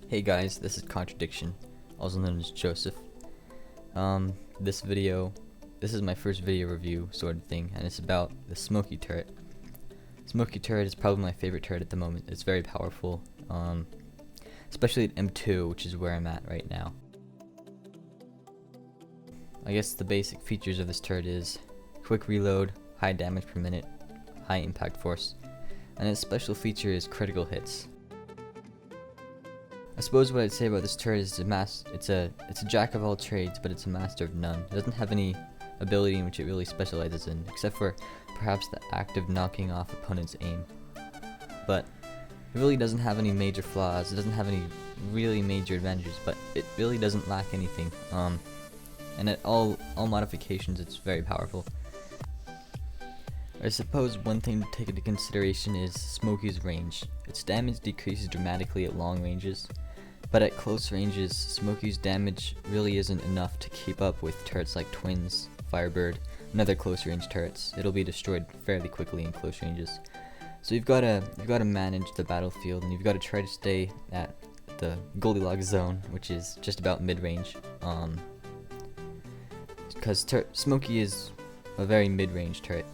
Hey guys, this is Contradiction, also known as Joseph. This is my first video review sort of thing, and it's about the Smoky turret. Smoky turret is probably my favorite turret at the moment. It's very powerful, especially at M2, which is where I'm at right now. I guess the basic features of this turret is quick reload, high damage per minute, high impact force, and its special feature is critical hits. I suppose what I'd say about this turret is it's a jack of all trades, but it's a master of none. It doesn't have any ability in which it really specializes in, except for perhaps the act of knocking off opponent's aim. But it really doesn't have any major flaws. It doesn't have any really major advantages, but it really doesn't lack anything. And at all modifications, it's very powerful. I suppose one thing to take into consideration is Smoky's range. Its damage decreases dramatically at long ranges, but at close ranges, Smoky's damage really isn't enough to keep up with turrets like Twins, Firebird, and other close range turrets. It'll be destroyed fairly quickly in close ranges. So you've got to manage the battlefield, and you've got to try to stay at the Goldilocks zone, which is just about mid-range. Because Smoky is a very mid-range turret.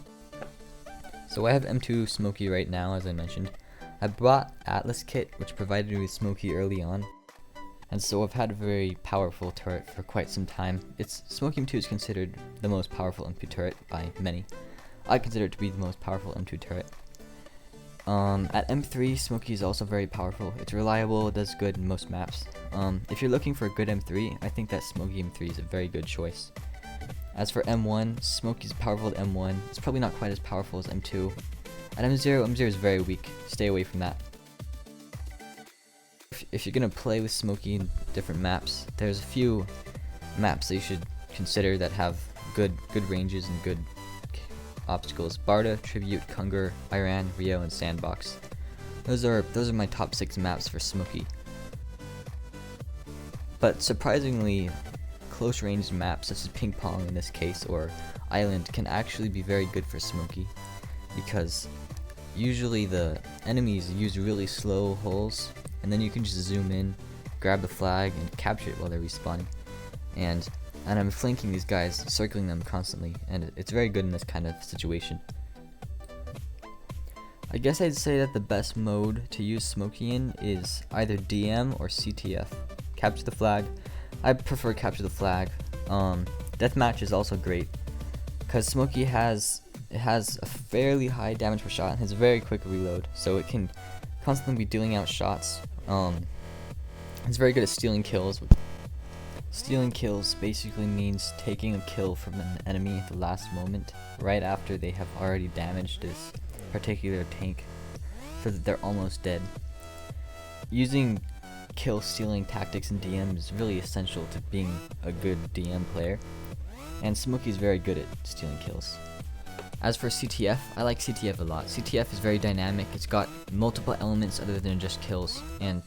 So I have M2 Smoky right now, as I mentioned. I bought Atlas Kit, which provided me with Smoky early on, and so I've had a very powerful turret for quite some time. Smoky M2 is considered the most powerful M2 turret by many. I consider it to be the most powerful M2 turret. At M3, Smoky is also very powerful. It's reliable, it does good in most maps. If you're looking for a good M3, I think that Smoky M3 is a very good choice. As for M1, Smoky's powerful at M1. It's probably not quite as powerful as M2. At M0 is very weak. Stay away from that. If you're gonna play with Smoky in different maps, there's a few maps that you should consider that have good ranges and good obstacles. Barda, Tribute, Kungur, Iran, Rio, and Sandbox. Those are my top 6 maps for Smoky. But surprisingly, close range maps such as Ping Pong in this case, or Island, can actually be very good for Smoky, because usually the enemies use really slow holes, and then you can just zoom in, grab the flag, and capture it while they're respawning. And I'm flanking these guys, circling them constantly, and it's very good in this kind of situation. I guess I'd say that the best mode to use Smoky in is either DM or CTF. Capture the flag. I prefer capture the flag. Deathmatch is also great, because Smoky has a fairly high damage per shot and has a very quick reload, so it can constantly be dealing out shots. It's very good at stealing kills. Stealing kills basically means taking a kill from an enemy at the last moment, right after they have already damaged this particular tank, so that they're almost dead. Using kill stealing tactics in DM is really essential to being a good DM player, and Smoky is very good at stealing kills. As for CTF, I like CTF a lot. CTF is very dynamic, it's got multiple elements other than just kills, and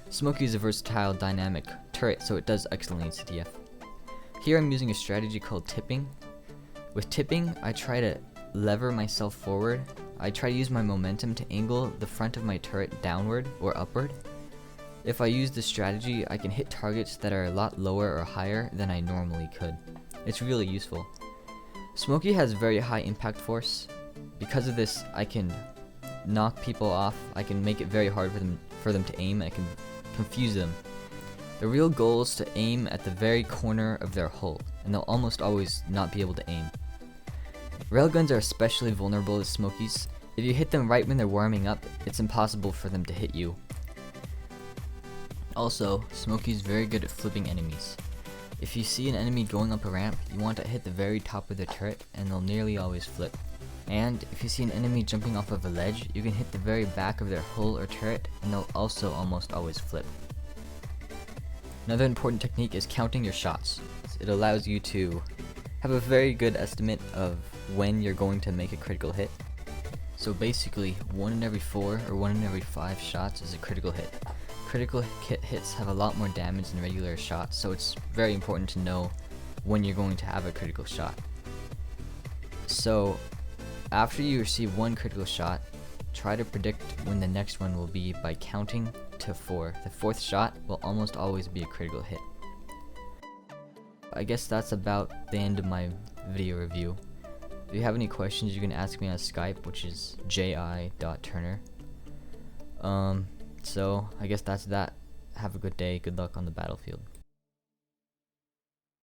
Smoky is a versatile dynamic turret, so it does excellently in CTF. Here I'm using a strategy called tipping. With tipping, I try to lever myself forward. I try to use my momentum to angle the front of my turret downward or upward. If I use this strategy, I can hit targets that are a lot lower or higher than I normally could. It's really useful. Smoky has very high impact force. Because of this, I can knock people off. I can make it very hard for them to aim. I can confuse them. The real goal is to aim at the very corner of their hull, and they'll almost always not be able to aim. Railguns are especially vulnerable to Smokies. If you hit them right when they're warming up, it's impossible for them to hit you. Also, Smoky is very good at flipping enemies. If you see an enemy going up a ramp, you want to hit the very top of their turret, and they'll nearly always flip. And if you see an enemy jumping off of a ledge, you can hit the very back of their hull or turret, and they'll also almost always flip. Another important technique is counting your shots. It allows you to have a very good estimate of when you're going to make a critical hit. So basically, 1 in every 4 or 1 in every 5 shots is a critical hit. Critical hits have a lot more damage than regular shots, so it's very important to know when you're going to have a critical shot. So after you receive one critical shot, try to predict when the next one will be by counting to 4. The 4th shot will almost always be a critical hit. I guess that's about the end of my video review. If you have any questions, you can ask me on Skype, which is ji.turner. So I guess that's that. Have a good day. Good luck on the battlefield.